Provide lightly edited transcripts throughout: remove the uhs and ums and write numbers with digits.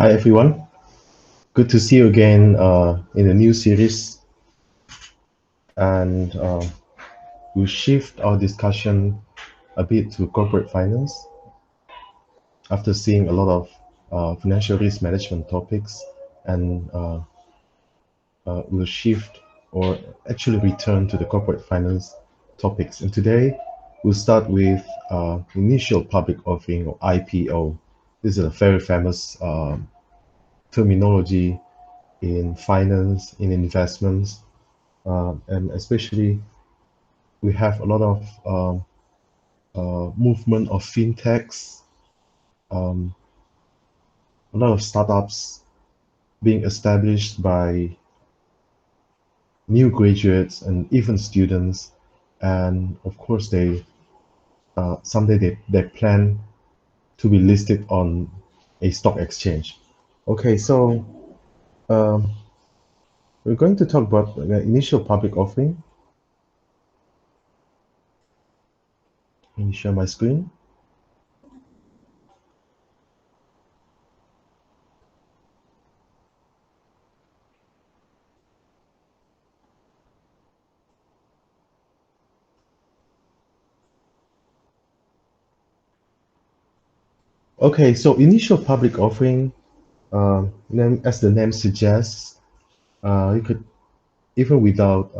Hi everyone, good to see you again in a new series, and we'll shift our discussion a bit to corporate finance after seeing a lot of financial risk management topics, and we'll shift or actually return to the corporate finance topics. And today we'll start with initial public offering or IPO. This is a very famous terminology in finance, in investments, and especially we have a lot of movement of fintechs, um, a lot of startups being established by new graduates and even students, and of course they someday they plan to be listed on a stock exchange. Okay, so um, we're going to talk about the initial public offering. Let me share my screen. Okay, so initial public offering, as the name suggests, you could even without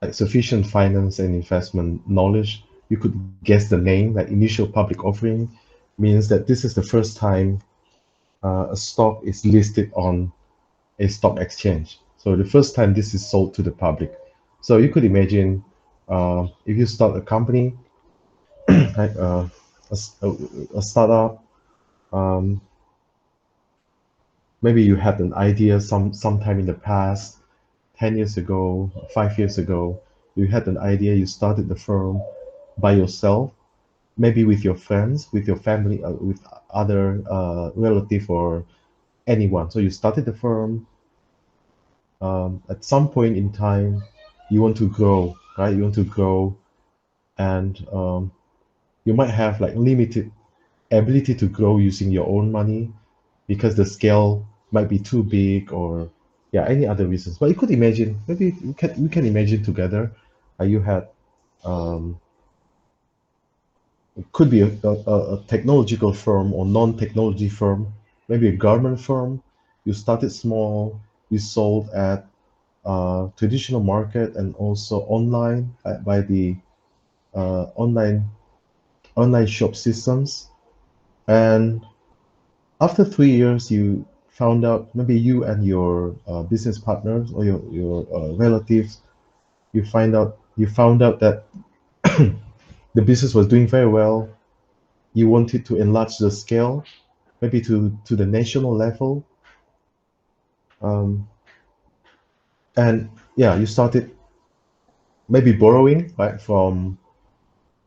like sufficient finance and investment knowledge, you could guess the name. Like initial public offering means that this is the first time a stock is listed on a stock exchange. So the first time this is sold to the public. So you could imagine if you start a company, like a startup, um, maybe you had an idea sometime in the past, 10 years ago, 5 years ago, you had an idea, you started the firm by yourself, maybe with your friends, with your family, with other relative or anyone. So you started the firm. At some point in time, you want to grow, right? You want to grow, and you might have like limited ability to grow using your own money because the scale might be too big or yeah, any other reasons. But you could imagine, maybe we can imagine together, you had it could be a technological firm or non-technology firm, maybe a garment firm. You started small, you sold at traditional market and also online by the online shop systems. And after 3 years, you found out maybe you and your business partners or your relatives, you found out that the business was doing very well. You wanted to enlarge the scale, maybe to the national level, um, and yeah, you started maybe borrowing right from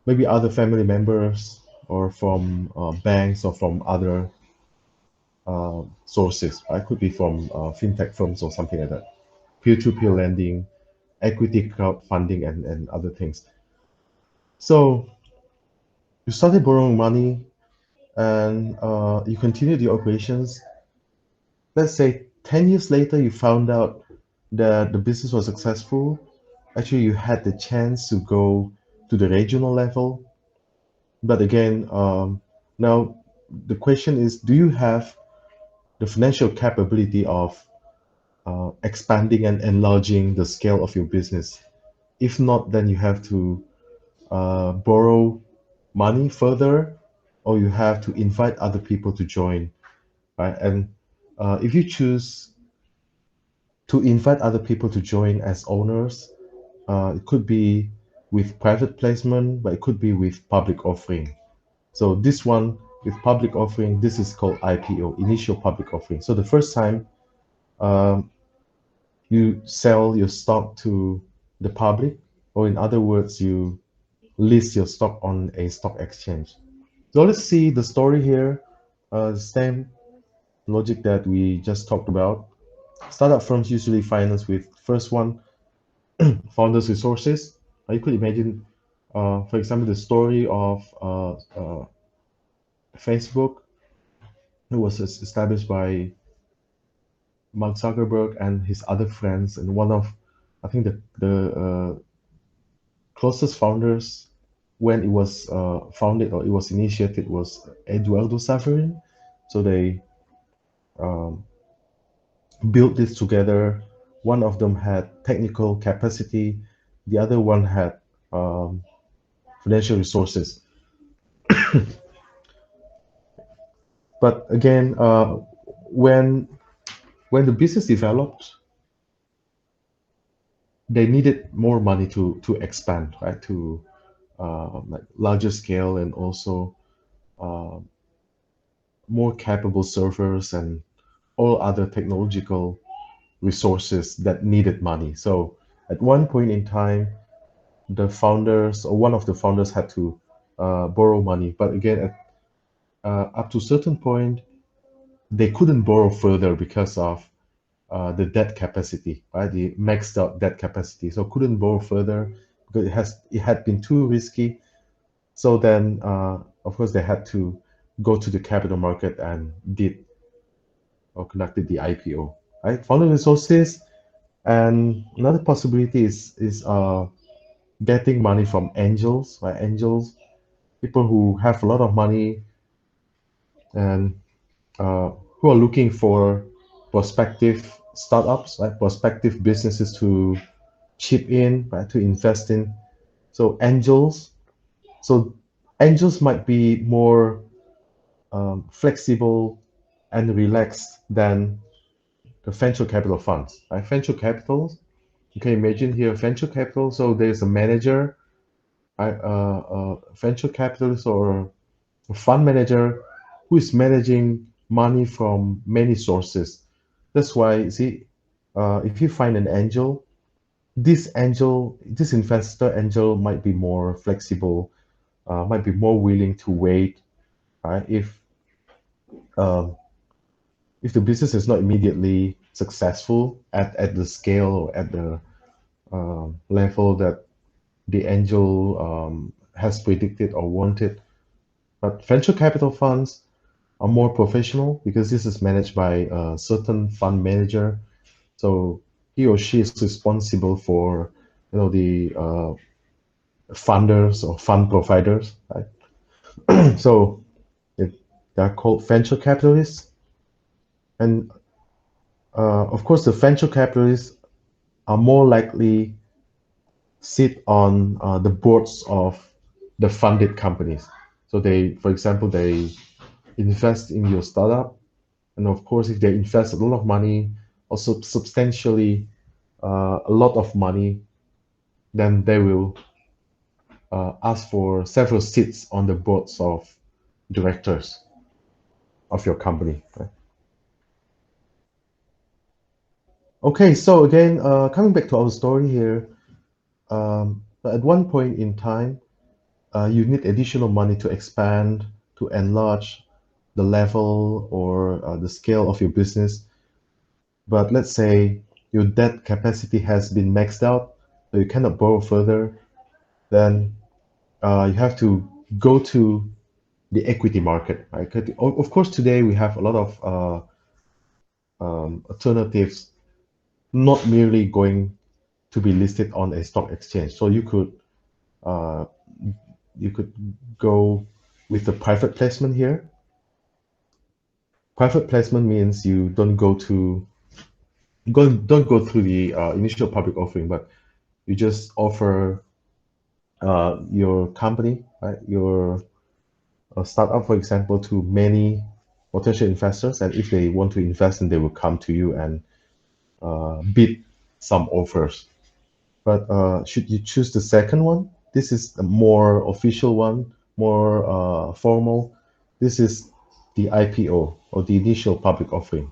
maybe other family members or from banks or from other sources. Right, could be from fintech firms or something like that, peer-to-peer lending, equity crowdfunding, and other things. So you started borrowing money and you continued the operations. Let's say 10 years later, you found out that the business was successful. Actually, you had the chance to go to the regional level. But again, now the question is, do you have the financial capability of expanding and enlarging the scale of your business? If not, then you have to borrow money further, or you have to invite other people to join, right? And if you choose to invite other people to join as owners, it could be with private placement, but it could be with public offering. So this one with public offering, this is called IPO, initial public offering. So the first time um, you sell your stock to the public, or in other words, you list your stock on a stock exchange. So let's see the story here. The same logic that we just talked about. Startup firms usually finance with first one founders' resources. You could imagine, for example, the story of Facebook. It was established by Mark Zuckerberg and his other friends, and one of, I think the closest founders when it was founded or it was initiated was Eduardo Saverin. So they um, built this together. One of them had technical capacity, the other one had um, financial resources. But again, when when the business developed, they needed more money to expand, right? To like larger scale and also uh, more capable servers and all other technological resources that needed money. So at one point in time, the founders or one of the founders had to borrow money. But again, up to a certain point, they couldn't borrow further because of the debt capacity, right? The maxed out debt capacity. So couldn't borrow further because it had been too risky. So then, of course, they had to go to the capital market and did or conducted the IPO, right? Founder resources, and another possibility is getting money from angels, right? Angels, people who have a lot of money and uh, who are looking for prospective startups, right? Prospective businesses to chip in, right? To invest in. So angels, so angels might be more flexible and relaxed than the venture capital funds, right? Venture capitals, you can imagine here venture capital. So there's a manager, right? Venture capitalist or a fund manager who is managing money from many sources. That's why, see, if you find an angel, this investor angel might be more flexible, might be more willing to wait, right? Um, if the business is not immediately successful at the scale or at the level that the angel has predicted or wanted. But venture capital funds are more professional because this is managed by a certain fund manager. So he or she is responsible for, the funders or fund providers, right? So it, they are called venture capitalists, and of course, the venture capitalists are more likely sit on the boards of the funded companies. So they, for example, they invest in your startup, and of course, if they invest a lot of money, also substantially a lot of money, then they will ask for several seats on the boards of directors of your company. Right? Okay, so again, coming back to our story here, at one point in time, you need additional money to expand, to enlarge the level or the scale of your business. But let's say your debt capacity has been maxed out, so you cannot borrow further, then you have to go to the equity market, right? 'Cause of course, today we have a lot of alternatives, not merely going to be listed on a stock exchange. So uh, you could go with the private placement here. Private placement means you don't go through the initial public offering, but you just offer your company, right, your startup, for example, to many potential investors, and if they want to invest, then they will come to you and bid some offers. But should you choose the second one? This is the more official one, more formal. This is the IPO or the initial public offering.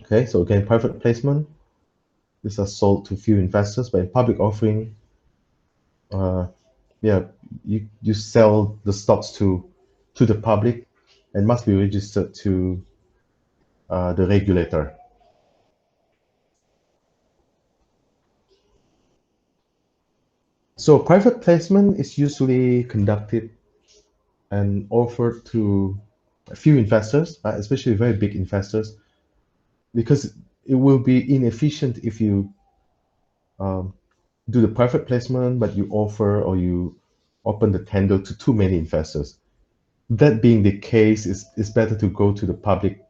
Okay, so again, private placement. These are sold to few investors, but in public offering, uh, yeah, you sell the stocks to the public and must be registered to the regulator. So private placement is usually conducted and offered to a few investors, right, especially very big investors, because it will be inefficient if you um, do the private placement, but you offer or you open the tender to too many investors. That being the case, it's better to go to the public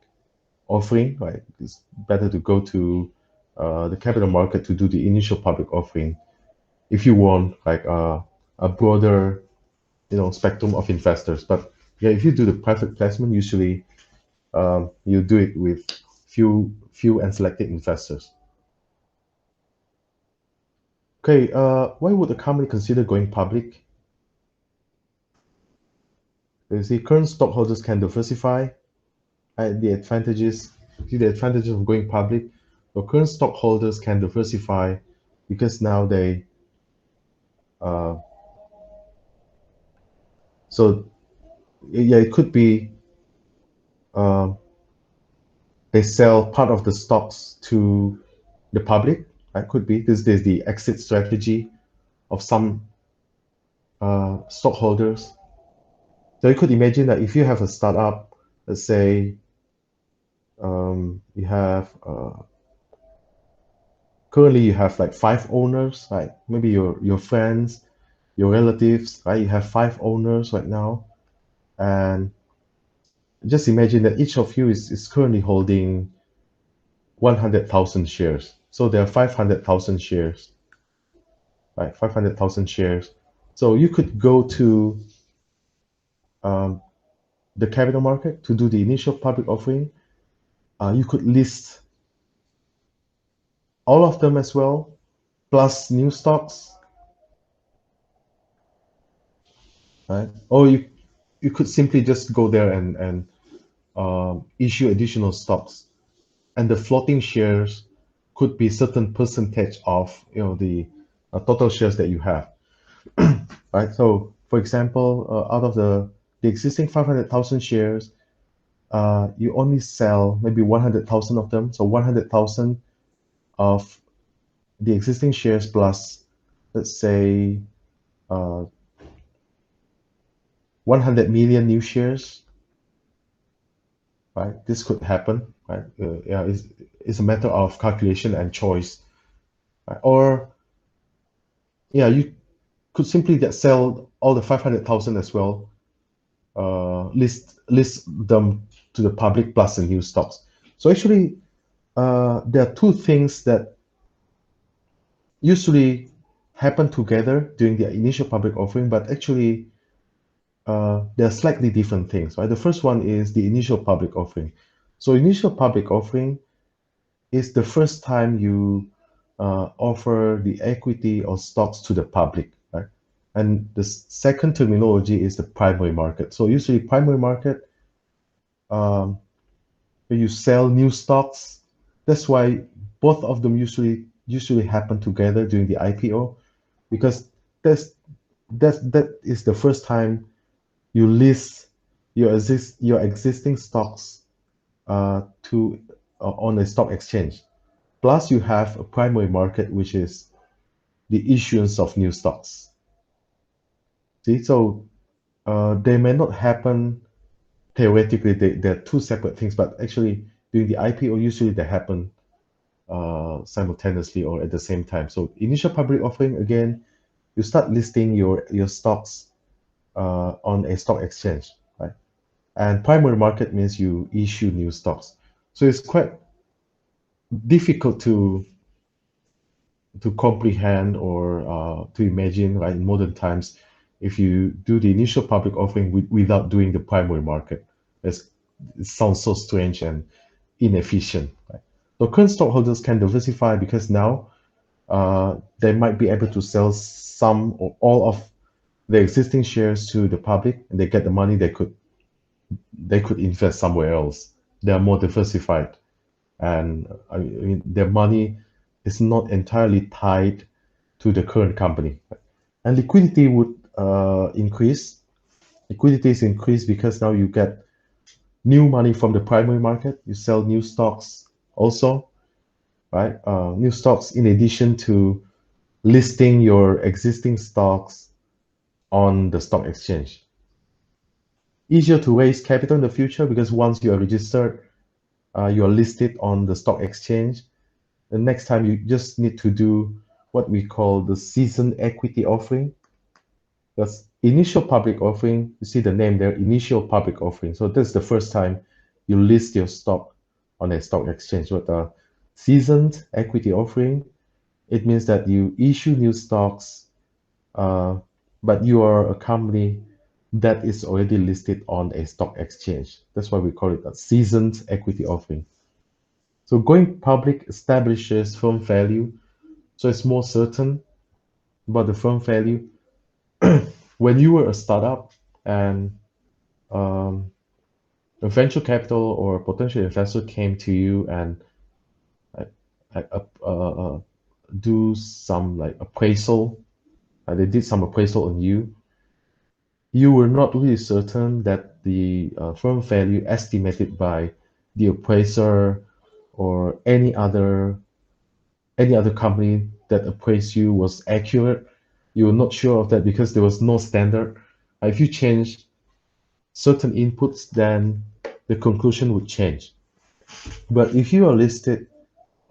offering, right? It's better to go to the capital market to do the initial public offering if you want like a broader, spectrum of investors. But yeah, if you do the private placement, usually you do it with few and selected investors. Okay, why would a company consider going public? You see, current stockholders can diversify. The advantages, see the advantages of going public. The current stockholders can diversify because now uh, so yeah, it could be uh, they sell part of the stocks to the public. That could be this. There's the exit strategy of some stockholders. So you could imagine that if you have a startup, let's say you have currently you have like five owners, like maybe your friends, your relatives, right? You have five owners right now, and just imagine that each of you is currently holding 100,000 shares. So there are 500,000 shares, right? 500,000 shares. So you could go to um, the capital market to do the initial public offering. You could list all of them as well, plus new stocks, right? Or you could simply just go there and issue additional stocks, and the floating shares could be certain percentage of the total shares that you have, right? So, for example, out of the existing 500,000 shares, you only sell maybe 100,000 of them. So 100,000 of the existing shares plus, let's say, uh, 100 million new shares, right? This could happen, right? Yeah, it's a matter of calculation and choice, right? Or yeah, you could simply just sell all the 500,000 as well, list them to the public plus the new stocks. So actually, there are two things that usually happen together during the initial public offering, but actually they're slightly different things, right? The first one is the initial public offering. So initial public offering is the first time you offer the equity or stocks to the public, right? And the second terminology is the primary market. So usually primary market, um, where you sell new stocks. That's why both of them usually happen together during the IPO, because that's that is the first time you list your existing stocks to on a stock exchange. Plus, you have a primary market, which is the issuance of new stocks. See, so they may not happen theoretically. They're two separate things, but actually, during the IPO, usually they happen simultaneously or at the same time. So, initial public offering, again, you start listing your stocks on a stock exchange, right? And primary market means you issue new stocks. So it's quite difficult to comprehend or to imagine, right, in modern times, if you do the initial public offering without doing the primary market. It's, it sounds so strange and inefficient. Right? So current stockholders can diversify because now they might be able to sell some or all of the existing shares to the public, and they get the money they could invest somewhere else. They are more diversified, and I mean, their money is not entirely tied to the current company. And liquidity would increase. Liquidity is increased because now you get new money from the primary market. You sell new stocks also, right? New stocks in addition to listing your existing stocks on the stock exchange. easier to raise capital in the future because once you are registered, you are listed on the stock exchange. The next time you just need to do what we call the seasoned equity offering. That's initial public offering. You see the name there, initial public offering. So this is the first time you list your stock on a stock exchange. But a seasoned equity offering, it means that you issue new stocks, uh, but you are a company that is already listed on a stock exchange. That's why we call it a seasoned equity offering. So going public establishes firm value, so it's more certain about the firm value. When you were a startup and um, a venture capital or a potential investor came to you and uh, do some like appraisal, they did some appraisal on you, you were not really certain that the firm value estimated by the appraiser or any other company that appraised you was accurate. You were not sure of that because there was no standard. If you change certain inputs, then the conclusion would change. But if you are listed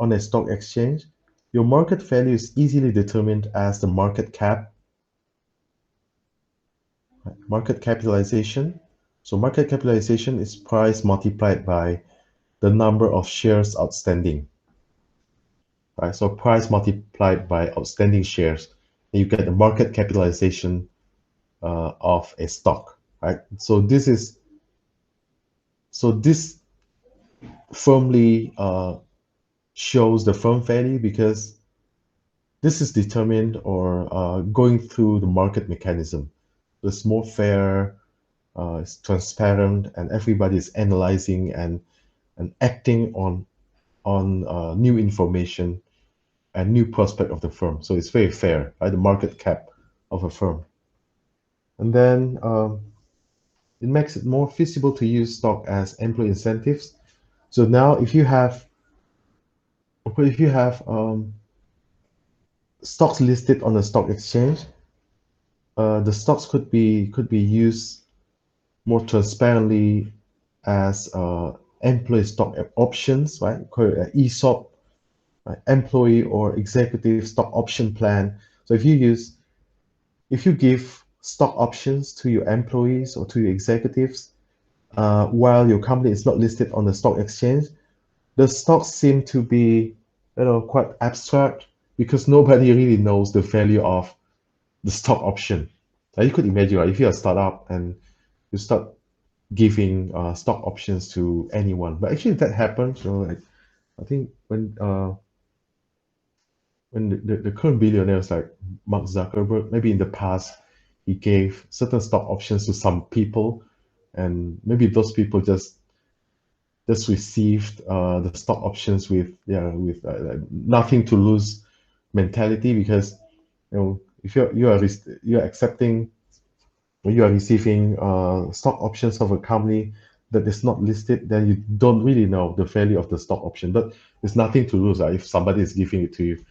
on a stock exchange, your market value is easily determined as the market capitalization. So market capitalization is price multiplied by the number of shares outstanding. Right? So price multiplied by outstanding shares, and you get the market capitalization of a stock. Right? So this firmly shows the firm value because this is determined or going through the market mechanism. It's more fair, it's transparent, and everybody is analyzing and acting on new information and new prospect of the firm. So it's very fair, right? The market cap of a firm. And then it makes it more feasible to use stock as employee incentives. So now if you have stocks listed on the stock exchange, the stocks could be used more transparently as employee stock options, right? ESOP, right? Employee or executive stock option plan. So if you give stock options to your employees or to your executives while your company is not listed on the stock exchange, the stocks seem to be quite abstract because nobody really knows the value of the stock option. You could imagine, right, if you're a startup and you start giving stock options to anyone, but actually that happens. Like I think when the current billionaires like Mark Zuckerberg, maybe in the past he gave certain stock options to some people, and maybe those people just received the stock options with nothing to lose mentality because if you're accepting or you are receiving stock options of a company that is not listed, then you don't really know the value of the stock option. But there's nothing to lose if somebody is giving it to you.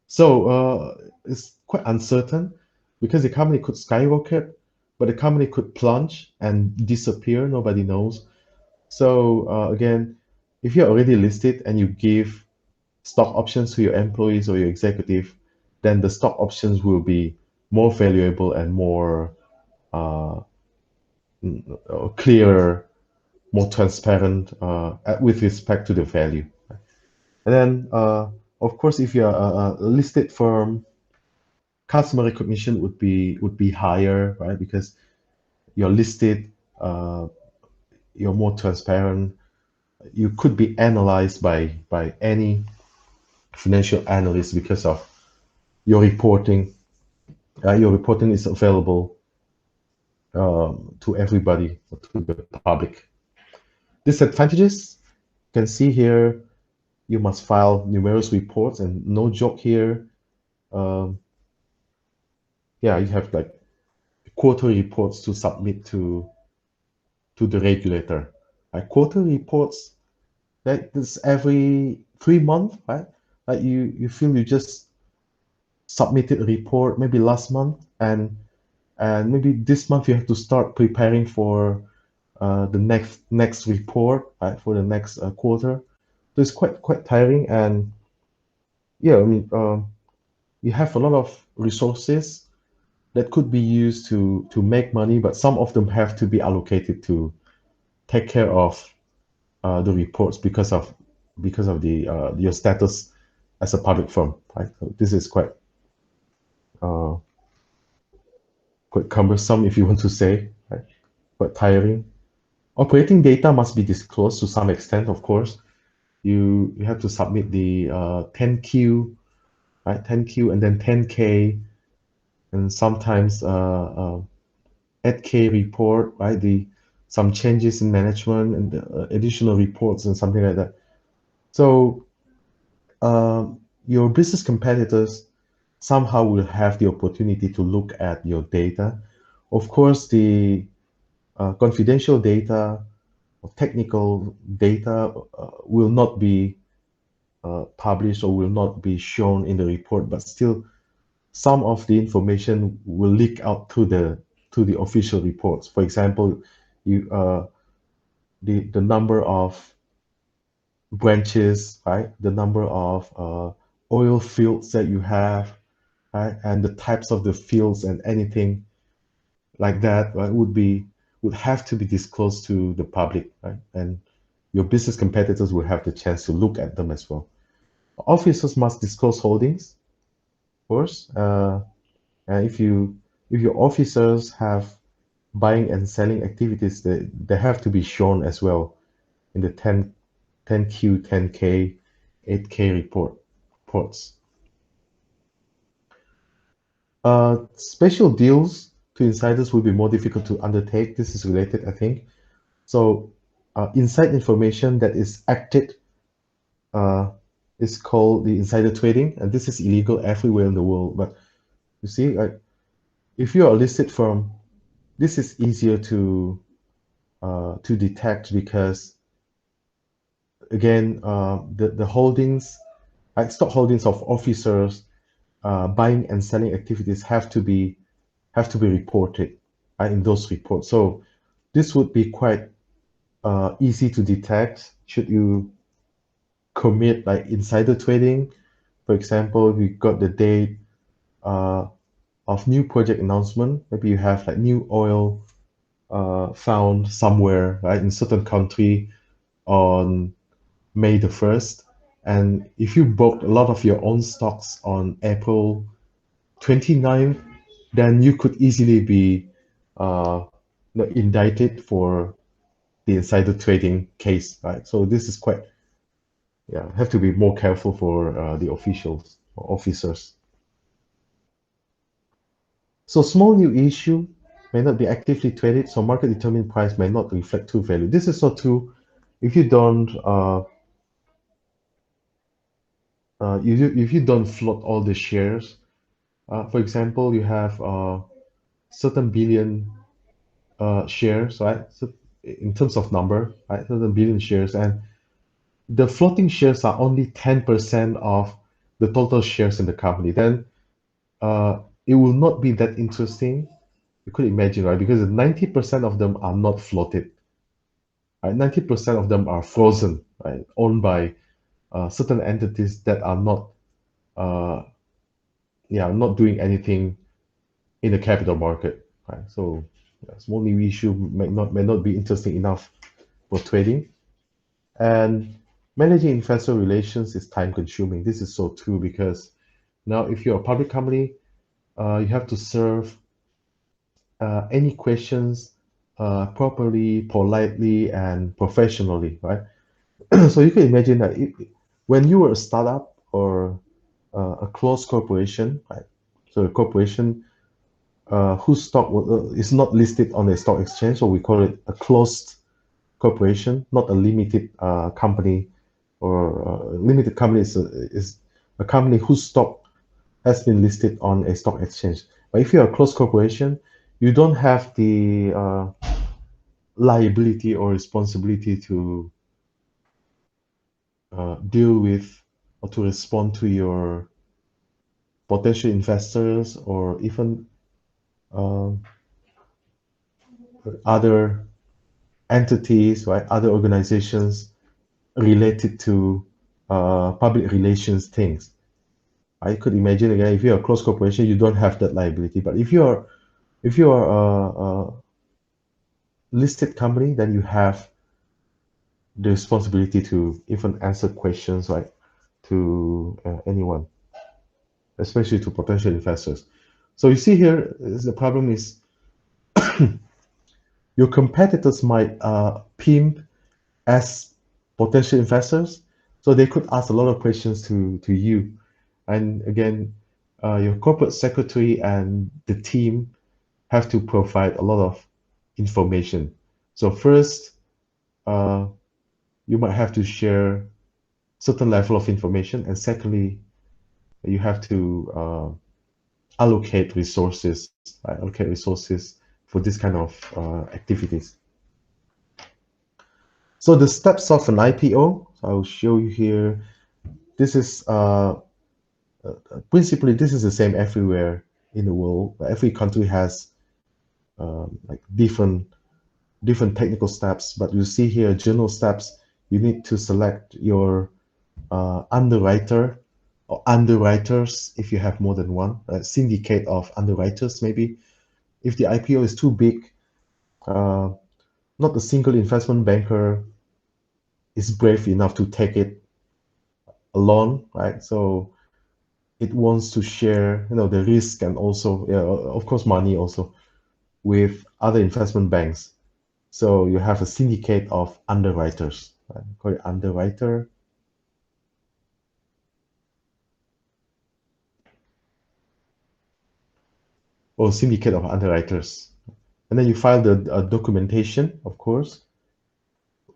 So it's quite uncertain because the company could skyrocket, but the company could plunge and disappear. Nobody knows. So again, if you're already listed and you give stock options to your employees or your executive, then the stock options will be more valuable and more uh, clearer, more transparent with respect to the value. And then, of course, if you're a listed firm, customer recognition would be higher, right? Because you're listed, uh, you're more transparent. You could be analyzed by any financial analyst because of your reporting. Your reporting is available to everybody, to the public. Disadvantages, you can see here, you must file numerous reports, and no joke here. Um, yeah, you have like quarterly reports to submit to the regulator. Quarterly reports, that's every 3 months, right? Like you feel you just submitted a report maybe last month, and and maybe this month you have to start preparing for the next report, right, for the next quarter. So it's quite tiring, and yeah, I mean, you have a lot of resources that could be used to make money, but some of them have to be allocated to take care of the reports because of the your status as a public firm, right? So this is uh, quite cumbersome, if you want to say, right? Quite tiring. Operating data must be disclosed to some extent, of course. You have to submit the 10Q, right? 10Q and then 10K, and sometimes 8K report, right? The some changes in management and additional reports and something like that. So your business competitors somehow will have the opportunity to look at your data. Of course, the confidential data or technical data will not be published or will not be shown in the report, but still some of the information will leak out to the official reports. For example, you the number of branches, right? The number of oil fields that you have, right? And the types of the fields and anything like that, right, would have to be disclosed to the public, right? And your business competitors will have the chance to look at them as well. Officers must disclose holdings, of course. And if your officers have buying and selling activities, they have to be shown as well in the 10Q, 10K, 8K reports. Special deals to insiders will be more difficult to undertake. This is related, I think. So, inside information that is acted uh, is called the insider trading, and this is illegal everywhere in the world. But you see, like, if you are a listed firm, this is easier to detect because again, the holdings, like stock holdings of officers, buying and selling activities have to be reported in those reports. So this would be quite easy to detect should you commit like insider trading. For example, we got the date uh, of new project announcement. Maybe you have like new oil found somewhere, right, in certain country on May the 1st. And if you bought a lot of your own stocks on April 29th, then you could easily be uh, indicted for the insider trading case, right? So this is quite, yeah, have to be more careful for the officials or officers. So small new issue may not be actively traded, so market determined price may not reflect true value. This is so true. If you don't, if you don't float all the shares, for example, you have certain billion shares, right? So in terms of number, right? Certain billion shares, and the floating shares are only 10% of the total shares in the company. Then it will not be that interesting. You could imagine, right? Because 90% of them are not floated, right? 90% of them are frozen, right? Owned by certain entities that are not, uh, yeah, not doing anything in the capital market, right? So yeah, small new issue may not be interesting enough for trading. And managing investor relations is time consuming. This is so true because now if you're a public company, you have to serve any questions properly, politely, and professionally, right? So you can imagine that when you were a startup or a closed corporation, right? So a corporation whose stock is not listed on a stock exchange, so we call it a closed corporation, not a limited company, or limited company is a company whose stock has been listed on a stock exchange. But if you're a closed corporation, you don't have the liability or responsibility to deal with or to respond to your potential investors or even um, other entities, right? Other organizations related to public relations things. I could imagine again, if you're a close corporation, you don't have that liability. But if you're a listed company, then you have the responsibility to even answer questions, right, to anyone, especially to potential investors. So you see here, the problem is your competitors might pimp as potential investors, so they could ask a lot of questions to you. And again, your corporate secretary and the team have to provide a lot of information. So first, uh, you might have to share certain level of information, and secondly, you have to allocate resources for this kind of activities. So the steps of an IPO, I'll show you here. This is principally this is the same everywhere in the world. Every country has like different technical steps, but you see here general steps. You need to select your underwriter or underwriters if you have more than one, a syndicate of underwriters maybe. If the IPO is too big, uh, not a single investment banker is brave enough to take it alone, right? So it wants to share, the risk and also, of course, money also with other investment banks. So you have a syndicate of underwriters, right? Call it underwriter. Or syndicate of underwriters. And then you file the documentation, of course,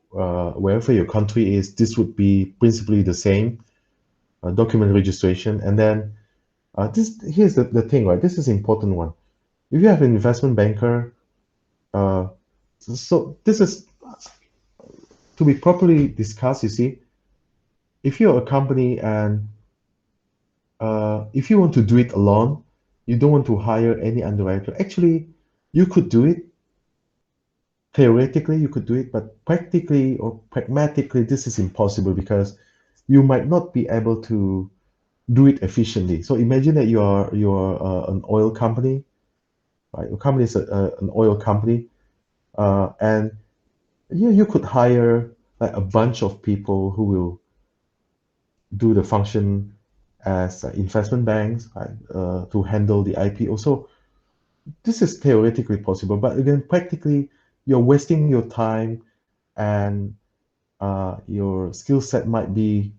wherever your country is. This would be principally the same document registration. And then here's the thing, right? This is an important one. If you have an investment banker, uh, so this is to be properly discussed. You see, if you're a company and if you want to do it alone, you don't want to hire any underwriter. Actually, you could do it. Theoretically, you could do it, but practically or pragmatically, this is impossible because you might not be able to do it efficiently. So imagine that you're an oil company, right? Your company is an oil company, and you could hire like a bunch of people who will do the function as investment banks, right, to handle the IPO. So this is theoretically possible, but again, practically, you're wasting your time and your skill set might be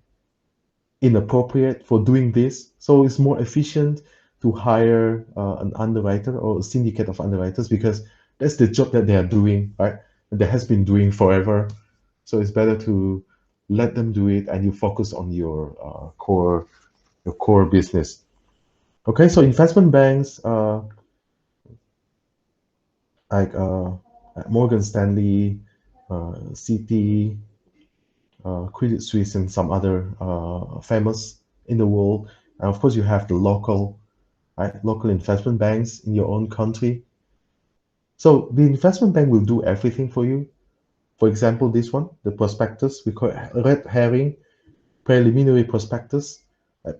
inappropriate for doing this. So it's more efficient to hire an underwriter or a syndicate of underwriters because that's the job that they are doing, right? And that has been doing forever. So it's better to let them do it and you focus on your core business. Okay, so investment banks like Morgan Stanley, Citi, Credit Suisse, and some other famous in the world. And of course, you have the local, right, local investment banks in your own country. So the investment bank will do everything for you. For example, this one, the prospectus, we call it red herring, preliminary prospectus,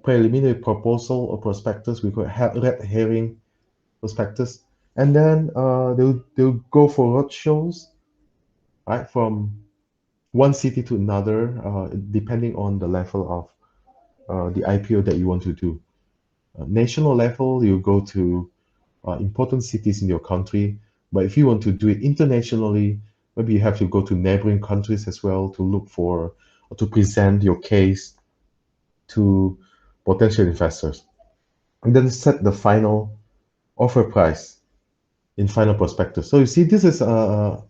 preliminary proposal or prospectus, we call it red herring prospectus. And then they'll go for roadshows, right, from one city to another, depending on the level of the IPO that you want to do. National level, you go to important cities in your country. But if you want to do it internationally, maybe you have to go to neighboring countries as well to look for or to present your case to potential investors. And then set the final offer price in final prospectus. So you see, this is a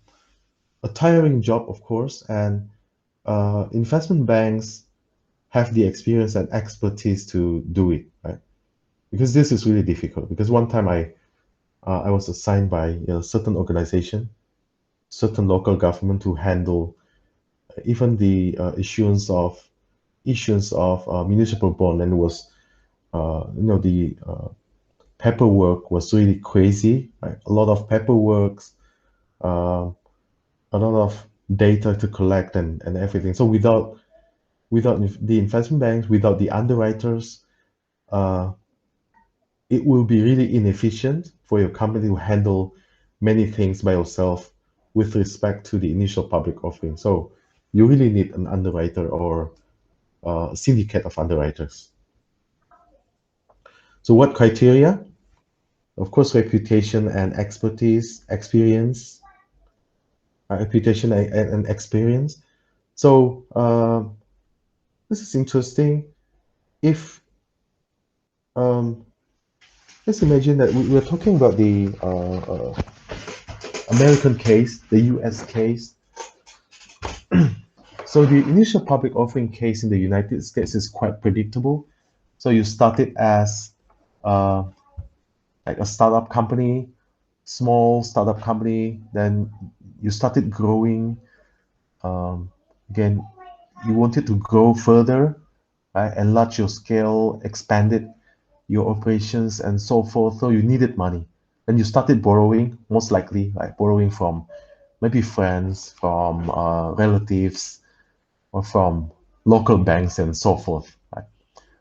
tiring job, of course, and investment banks have the experience and expertise to do it, right? Because this is really difficult. Because one time I was assigned by a certain organization, certain local government to handle even the issuance of municipal bond, and it was the paperwork was really crazy, right? A lot of paperwork, a lot of data to collect and everything. So without the investment banks, without the underwriters, uh, it will be really inefficient for your company to handle many things by yourself with respect to the initial public offering. So you really need an underwriter or a syndicate of underwriters. So what criteria? Of course, reputation and expertise, experience, reputation and experience. So this is interesting. If um, let's imagine that we're talking about the American case, the U.S. case. So the initial public offering case in the United States is quite predictable. So you started as uh, like a startup company, small startup company, then you started growing. Um, Again, you wanted to grow further, right? Enlarge your scale, expanded your operations and so forth. So you needed money. Then you started borrowing, most likely, like borrowing from maybe friends, from relatives, or from local banks and so forth, right?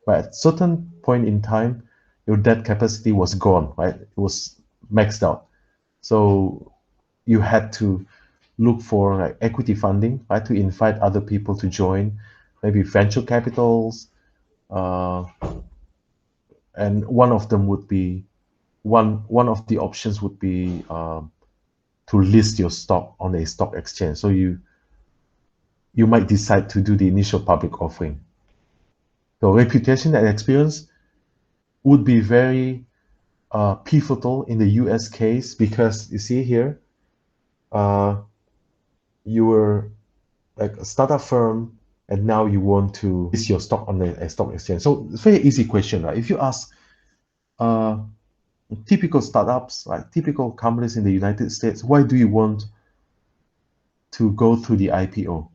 But at certain point in time, your debt capacity was gone, right? It was maxed out. So you had to look for like equity funding, right? To invite other people to join, maybe venture capitals, uh, and one of them would be one of the options would be to list your stock on a stock exchange. So you might decide to do the initial public offering. So reputation and experience would be very pivotal in the US case because you see here, uh, you were like a startup firm and now you want to list your stock on a stock exchange. So it's a very easy question, right? If you ask uh, typical startups, like typical companies in the United States, why do you want to go through the IPO?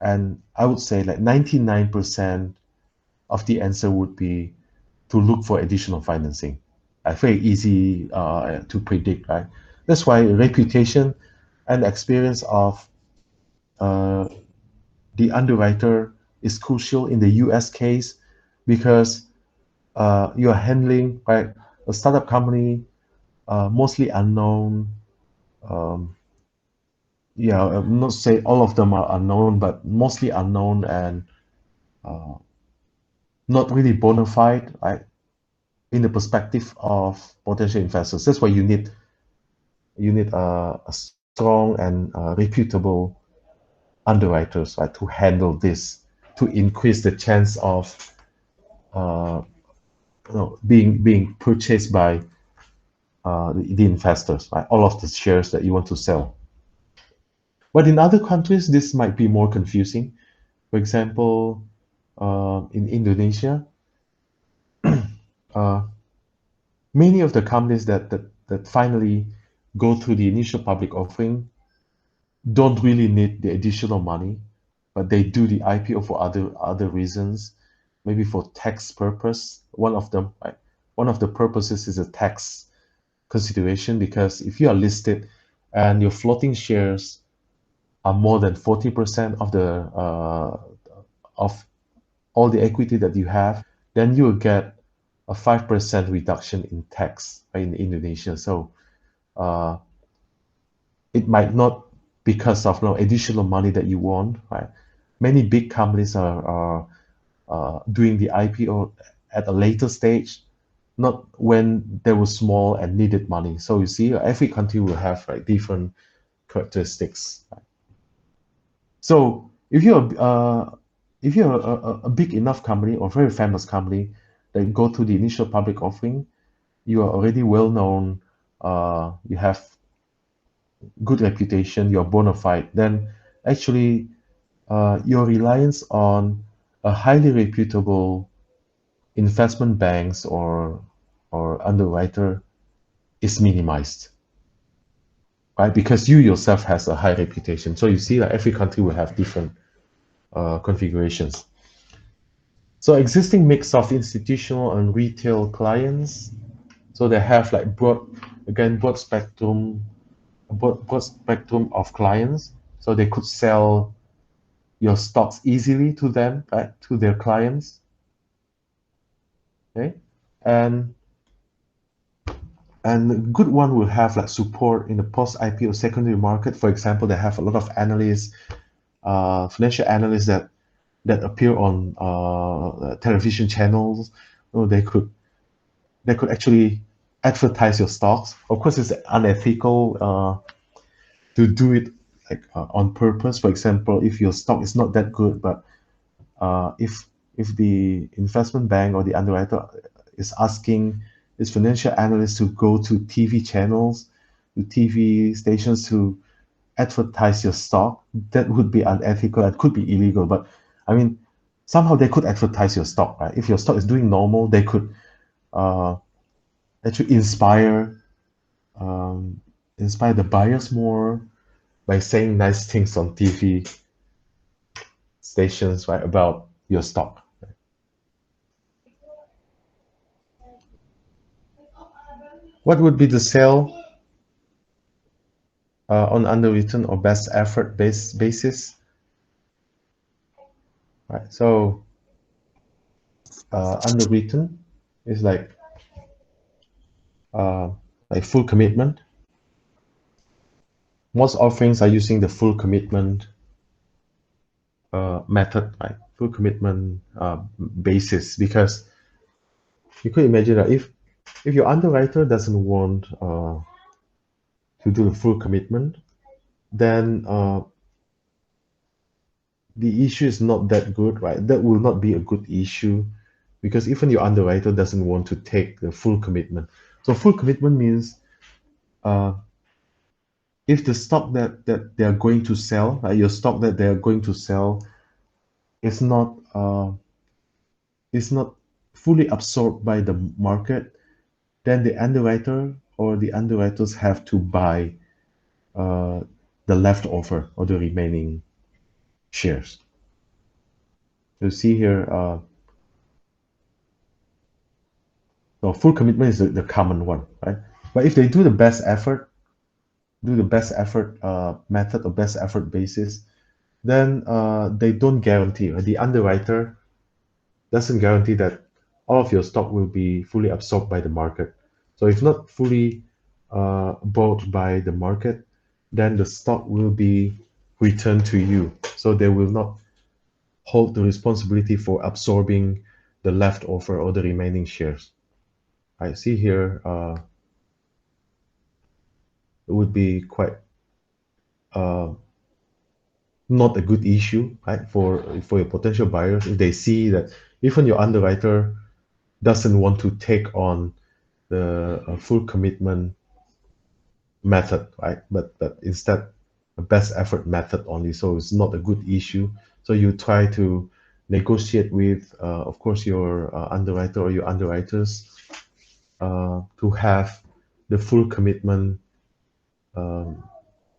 And I would say like 99% of the answer would be to look for additional financing. Very easy to predict, right? That's why reputation and experience of uh, the underwriter is crucial in the US case because you're handling, right, a startup company, mostly unknown. Um, yeah, I'm not say all of them are unknown, but mostly unknown and uh, not really bona fide, right? In the perspective of potential investors. That's why you need a strong and reputable underwriters, right, to handle this, to increase the chance of uh, being purchased by the investors, right? All of the shares that you want to sell. But in other countries, this might be more confusing. For example, in Indonesia, uh, many of the companies that finally go through the initial public offering don't really need the additional money, but they do the IPO for other reasons, maybe for tax purpose. One of them, right? One of the purposes is a tax consideration because if you are listed and your floating shares are more than 40% of the of all the equity that you have, then you will get a 5% reduction in tax in Indonesia. So uh, it might not because of no additional money that you want, right? Many big companies are doing the IPO at a later stage, not when they were small and needed money. So you see, every country will have like different characteristics. So if you're a big enough company or very famous company that go to the initial public offering, you are already well known, you have good reputation, you're bona fide, then actually your reliance on a highly reputable investment banks or underwriter is minimized, right? Because you yourself has a high reputation. So you see, like every country will have different configurations. So existing mix of institutional and retail clients. So they have like broad spectrum of clients. So they could sell your stocks easily to them, right, to their clients. Okay, and and a good one will have like support in the post-IPO secondary market. For example, they have a lot of analysts, financial analysts that appear on television channels. Oh, they could actually advertise your stocks. Of course, it's unethical to do it like on purpose. For example, if your stock is not that good, but if the investment bank or the underwriter is asking this financial analyst to go to TV channels, to TV stations to advertise your stock, that would be unethical and could be illegal. But I mean, somehow they could advertise your stock, right? If your stock is doing normal, they could uh, actually um, inspire the buyers more by saying nice things on TV stations, right, about your stock. What would be the sale on underwritten or best effort basis, right? So underwritten is uh, like full commitment. Most offerings are using the full commitment method, right? Full commitment basis, because you could imagine that if your underwriter doesn't want to do the full commitment, then the issue is not that good, right? That will not be a good issue because even your underwriter doesn't want to take the full commitment. So full commitment means uh, if the stock that they are going to sell, right, your stock that they are going to sell is not fully absorbed by the market, then the underwriter or the underwriters have to buy uh, the leftover or the remaining shares. You see here, so full commitment is the common one, right? But if they do the best effort method or best effort basis, then they don't guarantee, right? The underwriter doesn't guarantee that all of your stock will be fully absorbed by the market. So if not fully bought by the market, then the stock will be returned to you. So they will not hold the responsibility for absorbing the leftover or the remaining shares. I see here it would be quite uh, not a good issue, right, for your potential buyers if they see that even your underwriter doesn't want to take on the full commitment method, right? But instead a best effort method only. So it's not a good issue. So you try to negotiate with, of course, your underwriter or your underwriters to have the full commitment,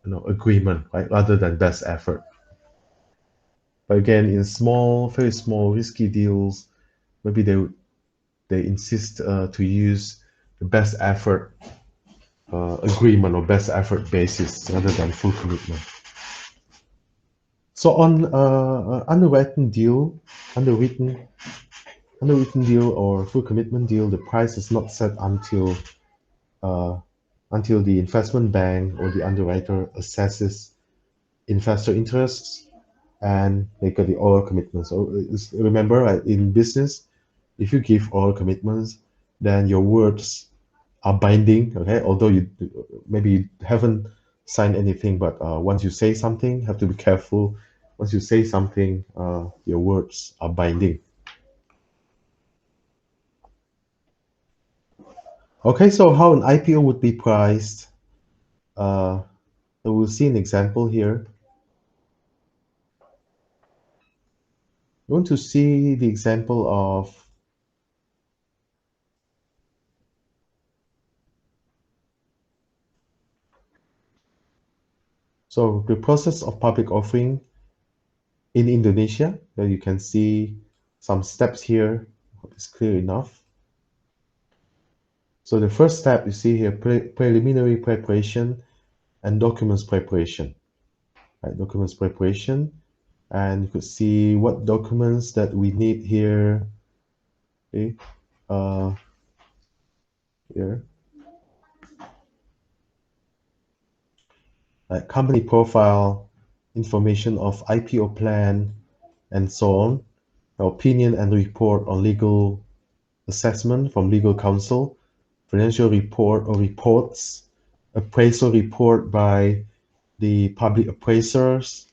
agreement, right, rather than best effort. But again, in small, very small, risky deals, maybe they insist to use the best effort agreement or best effort basis rather than full commitment. So on underwritten underwritten deal or full commitment deal, the price is not set uh, until the investment bank or the underwriter assesses investor interests and they get the oral commitment. So remember, right, in business, if you give oral commitments, then your words are binding. Okay, although you maybe you haven't signed anything, but once you say something, have to be careful. Once you say something, your words are binding. Okay, so how an IPO would be priced? Uh, so we'll see an example here. We want to see the example of so the process of public offering in Indonesia. You can see some steps here. Hope it's clear enough. So the first step you see here, preliminary preparation and documents preparation. Right, documents preparation, and you could see what documents that we need here. Okay, uh, here, like company profile, information of IPO plan, and so on. Opinion and report on legal assessment from legal counsel, financial report or reports, appraisal report by the public appraisers,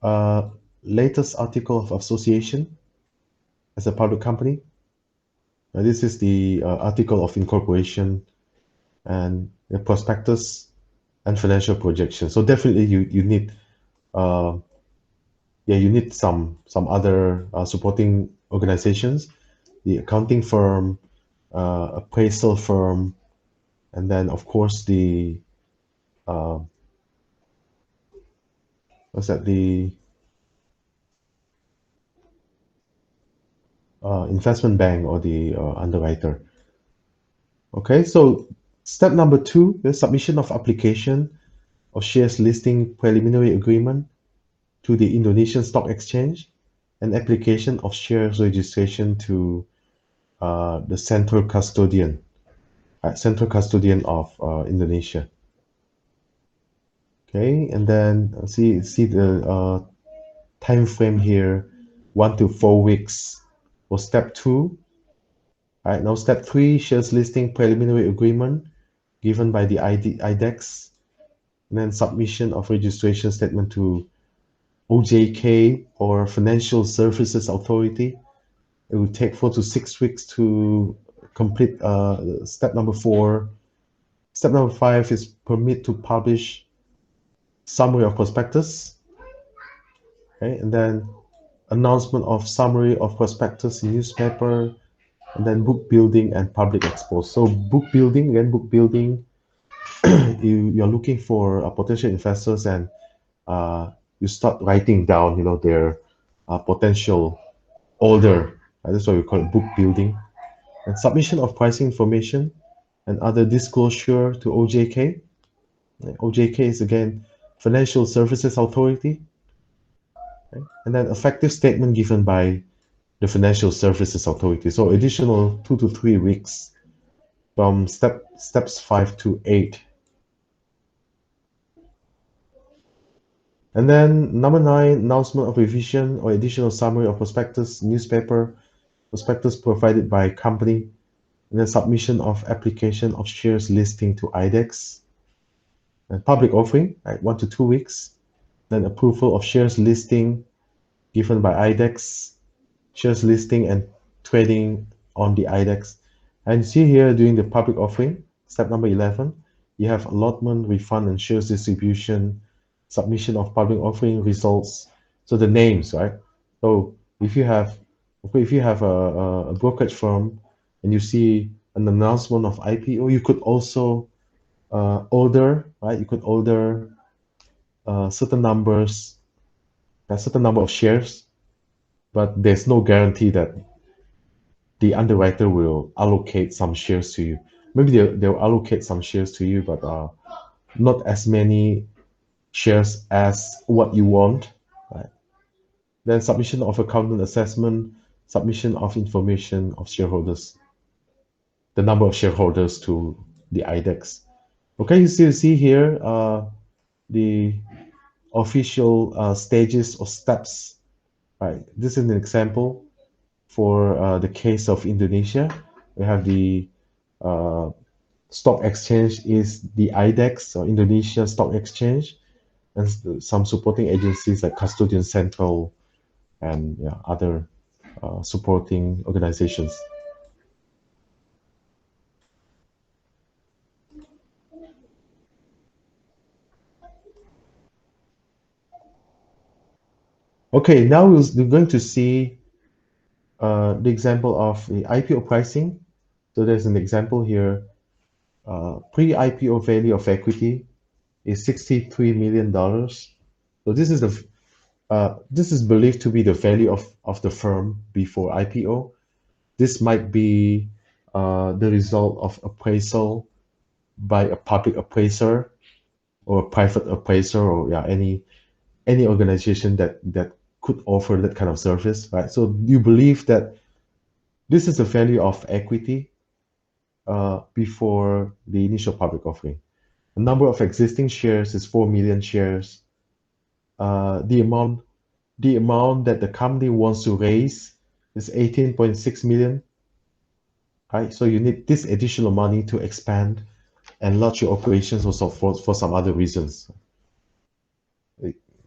uh, latest article of association as a public company. This is the article of incorporation and the prospectus and financial projection. So definitely you need uh, you need some other supporting organizations, the accounting firm, appraisal firm, and then of course the uh, what's that the investment bank or the underwriter. Okay, so step number 2, the submission of application of shares listing preliminary agreement to the Indonesian Stock Exchange and application of shares registration to the central custodian of Indonesia. Okay, and then see the time frame here, 1 to 4 weeks for step 2. All right, now step 3, shares listing preliminary agreement given by the IDEX, and then submission of registration statement to OJK or Financial Services Authority. It will take 4 to 6 weeks to complete step number 4. Step number 5 is permit to publish summary of prospectus. Okay, and then announcement of summary of prospectus in newspaper, and then book building and public expose. So book building, you're looking for potential investors, and you start writing down, their potential order. That's why we call it book building. And submission of pricing information and other disclosure to OJK. OJK is again Financial Services Authority. Okay? And then effective statement given by the Financial Services Authority. So additional 2 to 3 weeks from steps 5 to 8. And then number 9, announcement of revision or additional summary of prospectus, newspaper, prospectus provided by company, and then submission of application of shares listing to IDEX, and public offering, right, 1 to 2 weeks, then approval of shares listing given by IDEX, shares listing and trading on the IDEX. And see here during the public offering, step number 11, you have allotment, refund, and shares distribution, submission of public offering results. So the names, right? So if you have a brokerage firm and you see an announcement of IPO, you could also order, right? You could order certain numbers, a certain number of shares, but there's no guarantee that the underwriter will allocate some shares to you. Maybe they'll allocate some shares to you, but not as many shares as what you want. Right? Then submission of accountant assessment, submission of information of shareholders, the number of shareholders to the IDEX. Okay, you see here the official stages or steps. Right, this is an example for the case of Indonesia. We have the stock exchange is the IDEX or Indonesia Stock Exchange, and some supporting agencies like Custodian Central and other supporting organizations. Okay, now we're going to see the example of the IPO pricing. So there's an example here. Pre-IPO value of equity is $63 million. So this is believed to be the value of the firm before IPO. This might be the result of appraisal by a public appraiser or a private appraiser, or yeah, any organization that could offer that kind of service, right? So you believe that this is the value of equity before the initial public offering. The number of existing shares is 4 million shares. The amount that the company wants to raise is 18.6 million, right? So you need this additional money to expand and launch your operations also for some other reasons.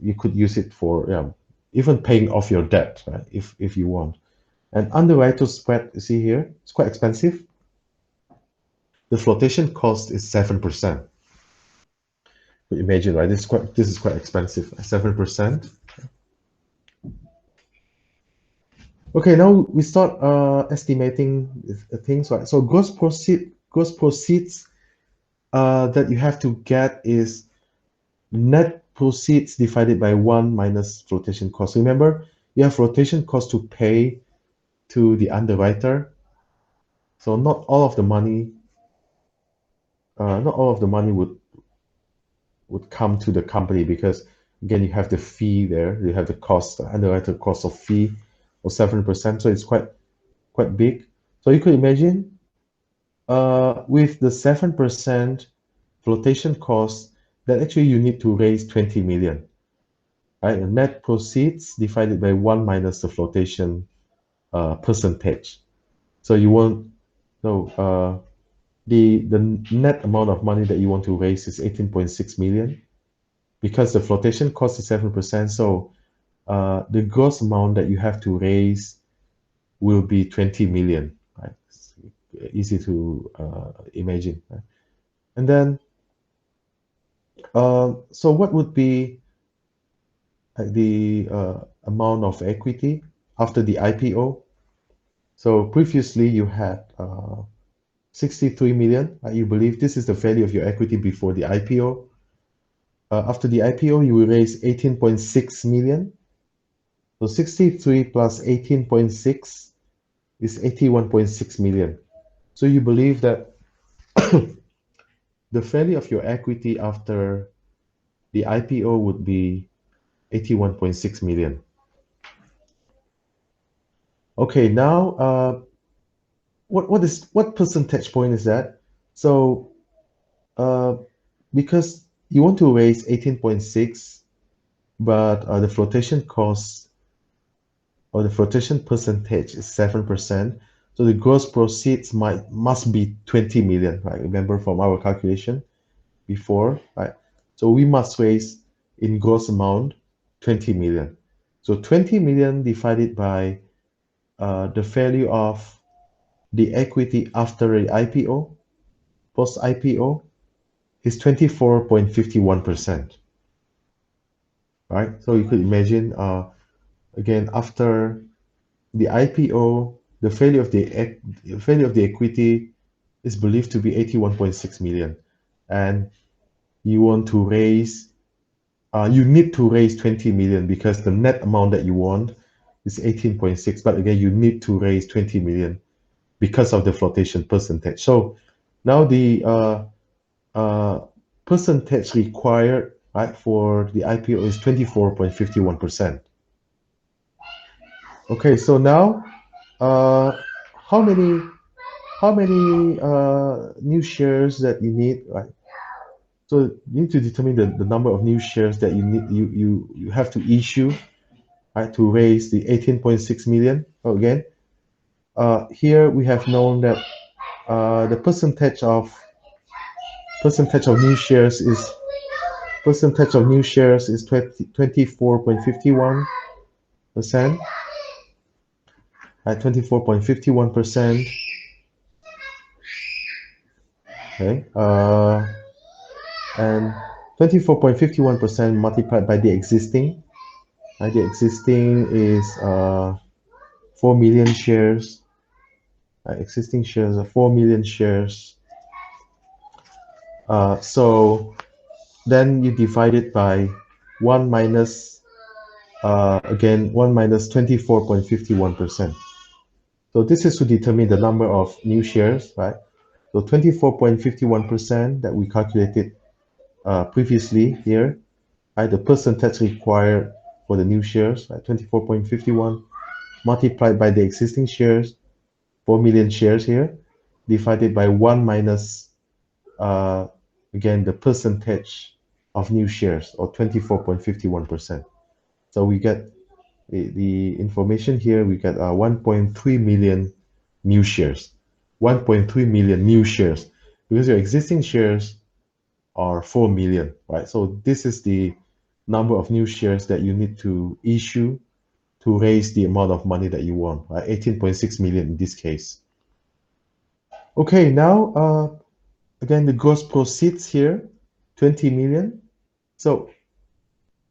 You could use it for, yeah, even paying off your debt, right? If you want. And underwriter spread, you see here, it's quite expensive. The flotation cost is 7%. Imagine, right? This is quite expensive. 7%. Okay, now we start estimating things, right? So gross proceeds that you have to get is net proceeds divided by 1 minus flotation cost. Remember, you have flotation cost to pay to the underwriter. So not all of the money would come to the company, because again, you have the fee there, you have the cost, the underwriter cost of fee of 7%, so it's quite big. So you could imagine with the 7% flotation cost, that actually you need to raise 20 million, right? And net proceeds divided by 1 minus the flotation percentage. So you want, no, the net amount of money that you want to raise is 18.6 million, because the flotation cost is 7%. So the gross amount that you have to raise will be 20 million, right? It's easy to imagine, right? And then, so what would be the amount of equity after the IPO? So previously you had 63 million. You believe this is the value of your equity before the IPO. After the IPO, you will raise 18.6 million. So 63 plus 18.6 is 81.6 million. So you believe that the value of your equity after the IPO would be 81.6 million. Okay, now what percentage point is that? So uh, because you want to raise 18.6, but the flotation cost or the flotation percentage is 7%. So the gross proceeds must be 20 million, right? Remember from our calculation before, right? So we must raise in gross amount 20 million. So 20 million divided by the value of the equity after the IPO, post IPO, is 24.51%, right? So you could imagine, again, after the IPO, the value of the equity is believed to be 81.6 million, and you want to raise, you need to raise 20 million, because the net amount that you want is 18.6, but again, you need to raise 20 million because of the flotation percentage. So now the percentage required, right, for the IPO is 24.51%. Okay, so now how many new shares that you need, right? So you need to determine the number of new shares that you have to issue, right, to raise the 18.6 million. Again, here we have known that the percentage of new shares is 24.51%, at 24.51%. Okay, and 24.51% multiplied by the existing. The existing is 4 million shares. Existing shares are 4 million shares. So then you divide it by 1 minus, again, 1 minus 24.51%. So this is to determine the number of new shares, right? So 24.51% that we calculated previously here, right? The percentage required for the new shares, right? 24.51 multiplied by the existing shares, 4 million shares here, divided by 1 minus, uh, again, the percentage of new shares, or 24.51%. So we get the information here, we get 1.3 million new shares. 1.3 million new shares, because your existing shares are 4 million, right? So this is the number of new shares that you need to issue to raise the amount of money that you want, right? 18.6 million in this case. Okay, now again, the gross proceeds here, 20 million. So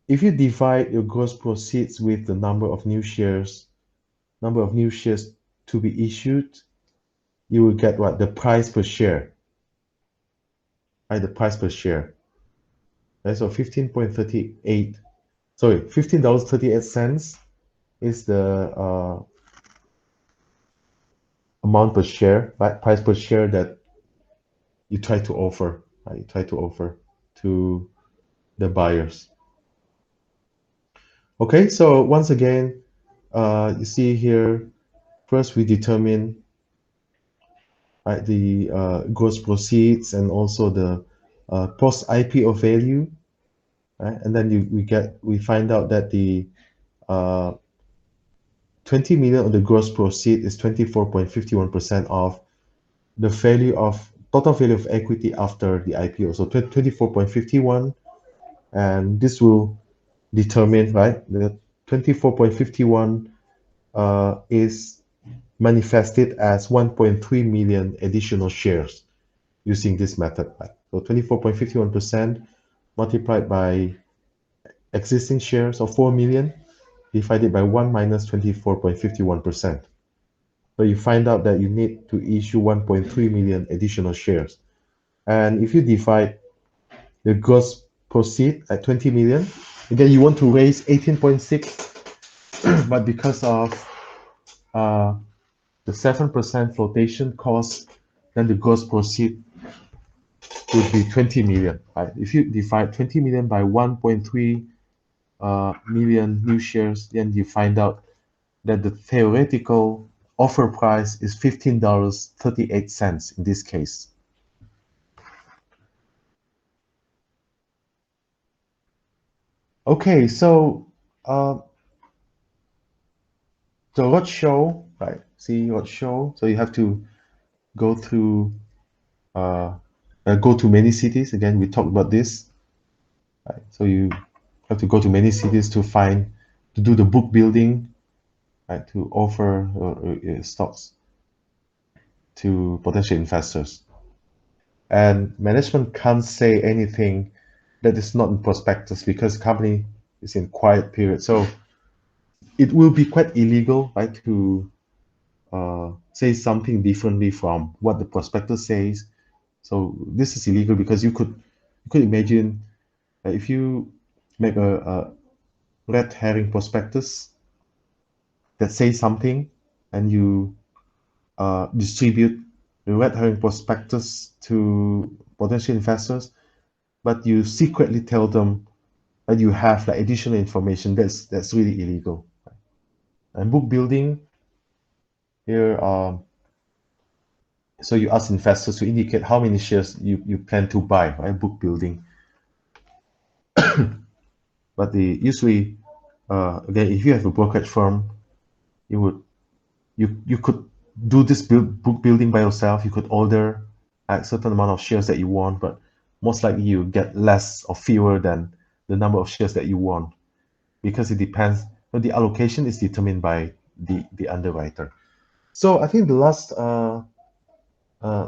if you divide your gross proceeds with the number of new shares to be issued, you will get what? The price per share, right? The price per share. Right? So 15.38, sorry, $15.38 is the amount per share, right? Price per share that you try to offer, right? You try to offer to the buyers. Okay, so once again, you see here, first we determine, right, the gross proceeds and also the post IPO value, right? And then we find out that the uh, 20 million of the gross proceed is 24.51% of the value of total value of equity after the IPO. So 24.51, and this will determine, right, the 24.51 is manifested as 1.3 million additional shares using this method. Right? So 24.51% multiplied by existing shares of 4 million divided by 1 minus 24.51%. So you find out that you need to issue 1.3 million additional shares. And if you divide the gross proceed at 20 million, again, you want to raise 18.6, but because of the 7% flotation cost, then the gross proceed would be 20 million. Right? If you divide 20 million by 1.3 million new shares, then you find out that the theoretical offer price is $15.38 in this case. Okay, so the roadshow, right? See roadshow. So you have to go through, go to many cities. Again, we talked about this. Right? So you have to go to many cities to do the book building, right? To offer stocks to potential investors. And management can't say anything that is not in prospectus because the company is in quiet period. So it will be quite illegal, right, to say something differently from what the prospectus says. So this is illegal because you could imagine if you make a red herring prospectus that says something, and you distribute the red herring prospectus to potential investors, but you secretly tell them that you have like additional information. That's really illegal. And book building here, so you ask investors to indicate how many shares you plan to buy, right? Book building. But usually, again, if you have a brokerage firm, you could do this book building by yourself. You could order a certain amount of shares that you want, but most likely you get less or fewer than the number of shares that you want, because it depends. The allocation is determined by the underwriter. So I think the last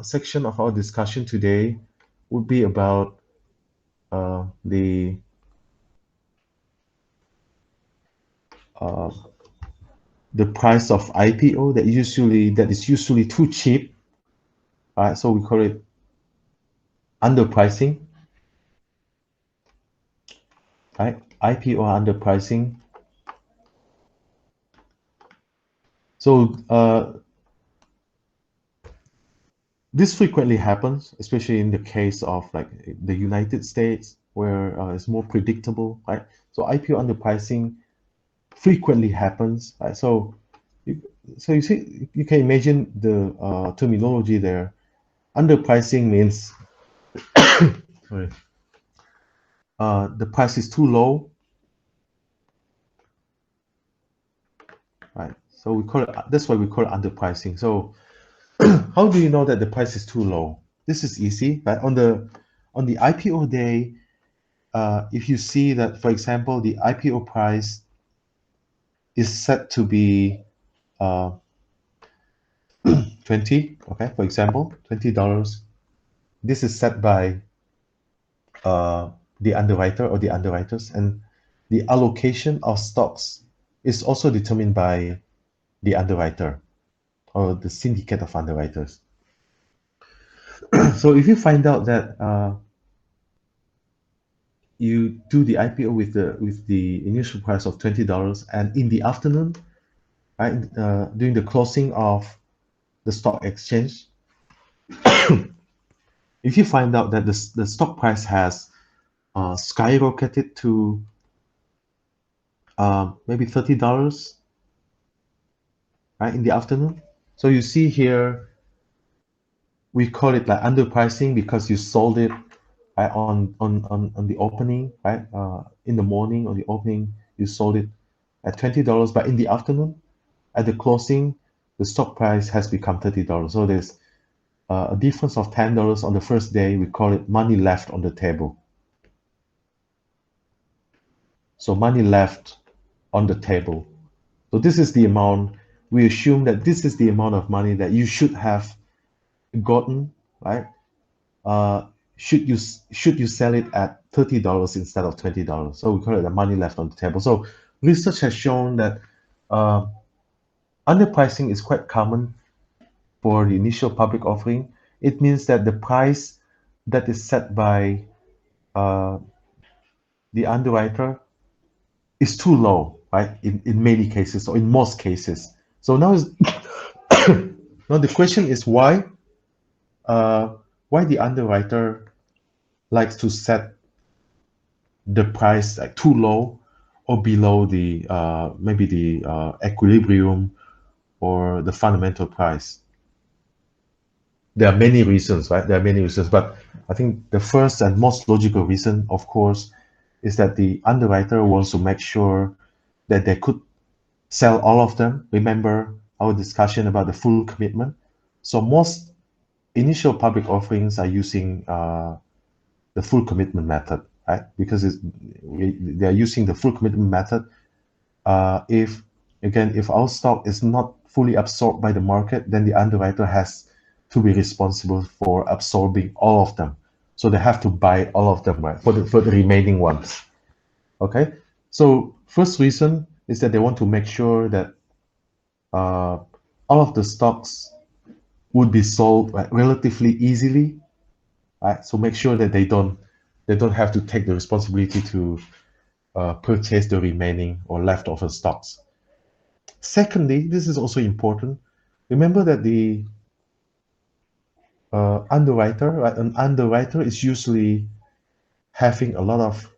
section of our discussion today would be about the uh, the price of IPO that is usually too cheap. So we call it underpricing, right? IPO underpricing. So This frequently happens, especially in the case of like the United States, where it's more predictable, right? So IPO underpricing frequently happens, right? You, so you see, you can imagine the terminology there. Underpricing means sorry, the price is too low, right? So we call it, that's why we call it underpricing. So how do you know that the price is too low? This is easy, right? On the IPO day, if you see that, for example, the IPO price is set to be uh, 20, okay, for example, $20. This is set by uh, the underwriter or the underwriters, and the allocation of stocks is also determined by the underwriter or the syndicate of underwriters. So if you find out that you do the IPO with the initial price of $20, and in the afternoon, right, during the closing of the stock exchange, if you find out that the stock price has skyrocketed to maybe $30, right, in the afternoon. So you see here, we call it like underpricing because you sold it right, on the opening, right? In the morning on the opening, you sold it at $20, but in the afternoon, at the closing, the stock price has become $30. So there's a difference of $10 on the first day. We call it money left on the table. So money left on the table. So this is the amount. We assume that this is the amount of money that you should have gotten, right? Uh, should you sell it at $30 instead of $20? So we call it the money left on the table. So research has shown that uh, underpricing is quite common for the initial public offering. It means that the price that is set by uh, the underwriter is too low, right? In many cases or in most cases. So now is now the question is why the underwriter likes to set the price like too low or below the maybe the equilibrium or the fundamental price. There are many reasons, right? There are many reasons, but I think the first and most logical reason, of course, is that the underwriter wants to make sure that they could sell all of them. Remember our discussion about the full commitment. So most initial public offerings are using the full commitment method, right? Because they are using the full commitment method. If again, if our stock is not fully absorbed by the market, then the underwriter has to be responsible for absorbing all of them. So they have to buy all of them, right? For the remaining ones. Okay. So first reason is that they want to make sure that all of the stocks would be sold right, relatively easily, right? So make sure that they don't have to take the responsibility to purchase the remaining or leftover stocks. Secondly, this is also important. Remember that the underwriter, right? An underwriter is usually having a lot of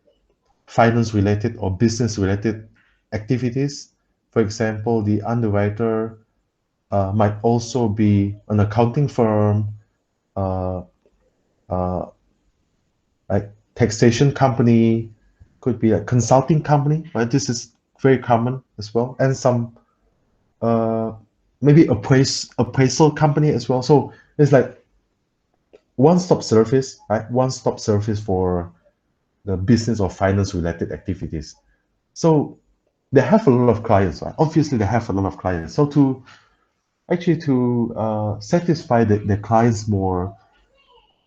finance related or business related activities. For example, the underwriter might also be an accounting firm, uh, uh, like taxation company, could be a consulting company, right? This is very common as well, and some uh, maybe appraisal company as well. So it's like one-stop service, right? One-stop service for the business or finance related activities. So they have a lot of clients, right? Obviously, they have a lot of clients. So to actually to satisfy the clients more,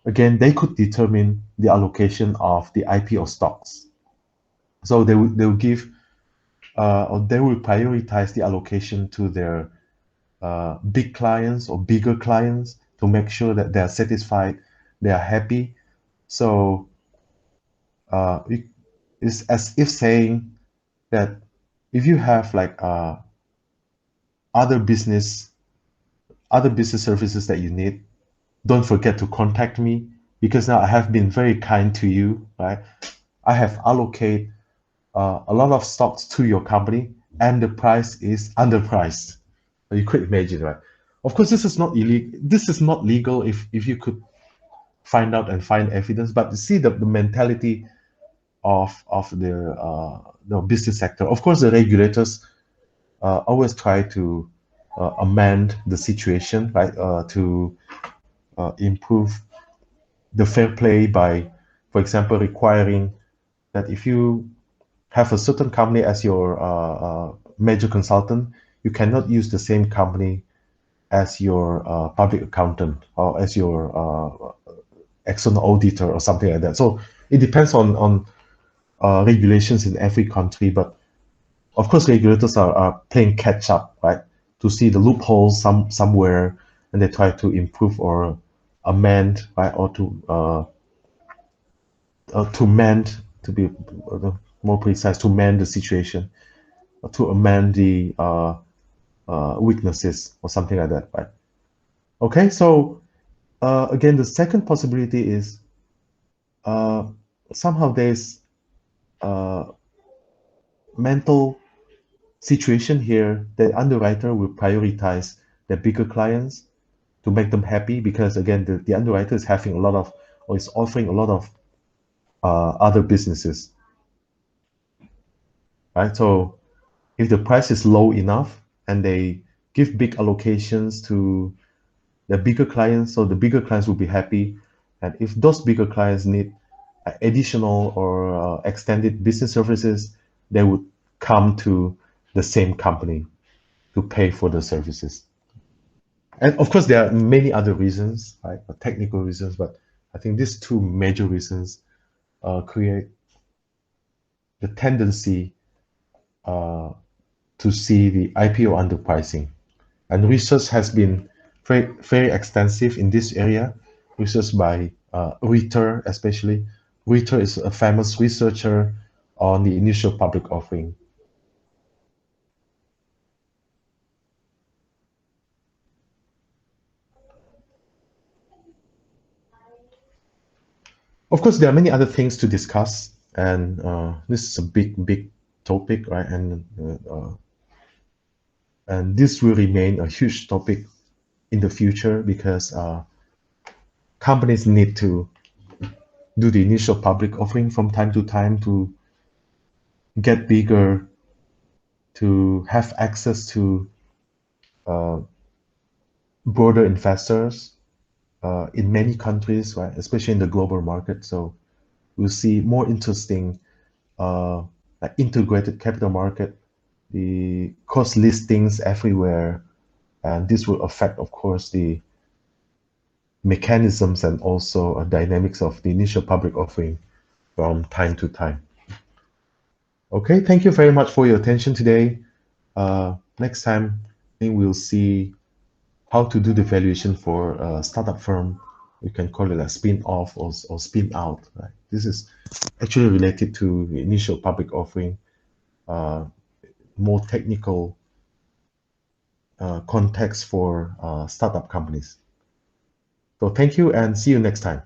again, they could determine the allocation of the IPO stocks. So they will give or they will prioritize the allocation to their big clients or bigger clients to make sure that they are satisfied, they are happy. So it's as if saying that if you have like other business other business services that you need, don't forget to contact me, because now I have been very kind to you, right? I have allocated a lot of stocks to your company, and the price is underpriced. You could imagine, right? Of course, this is not illegal. This is not legal if you could find out and find evidence. But you see the mentality of the business sector. Of course, the regulators always try to amend the situation, right? To improve the fair play by, for example, requiring that if you have a certain company as your major consultant, you cannot use the same company as your public accountant or as your external auditor or something like that. So it depends on regulations in every country, but of course regulators are playing catch up, right? To see the loopholes somewhere, and they try to improve or amend, right? Or to mend, to be more precise, to mend the situation, or to amend the weaknesses or something like that, right? Okay, so again, the second possibility is uh, somehow there's a mental situation here that underwriter will prioritize the bigger clients to make them happy, because again, the underwriter is having a lot of, or is offering a lot of other businesses, right? So if the price is low enough and they give big allocations to the bigger clients, so the bigger clients will be happy. And if those bigger clients need additional or extended business services, they would come to the same company to pay for the services. And of course, there are many other reasons, right? Technical reasons, but I think these two major reasons create the tendency uh, to see the IPO underpricing. And research has been very extensive in this area, research by Ritter especially. Ritter is a famous researcher on the initial public offering. Of course, there are many other things to discuss, and this is a big topic, right? And this will remain a huge topic in the future, because companies need to do the initial public offering from time to time to get bigger, to have access to uh, broader investors in many countries, right? Especially in the global market. So we'll see more interesting like integrated capital market, the cost listings everywhere, and this will affect, of course, the mechanisms and also dynamics of the initial public offering from time to time. Okay, thank you very much for your attention today. Next time, I think we'll see how to do the valuation for a startup firm. We can call it a spin-off or spin-out. Right? This is actually related to the initial public offering, uh, more technical context for startup companies. So thank you and see you next time.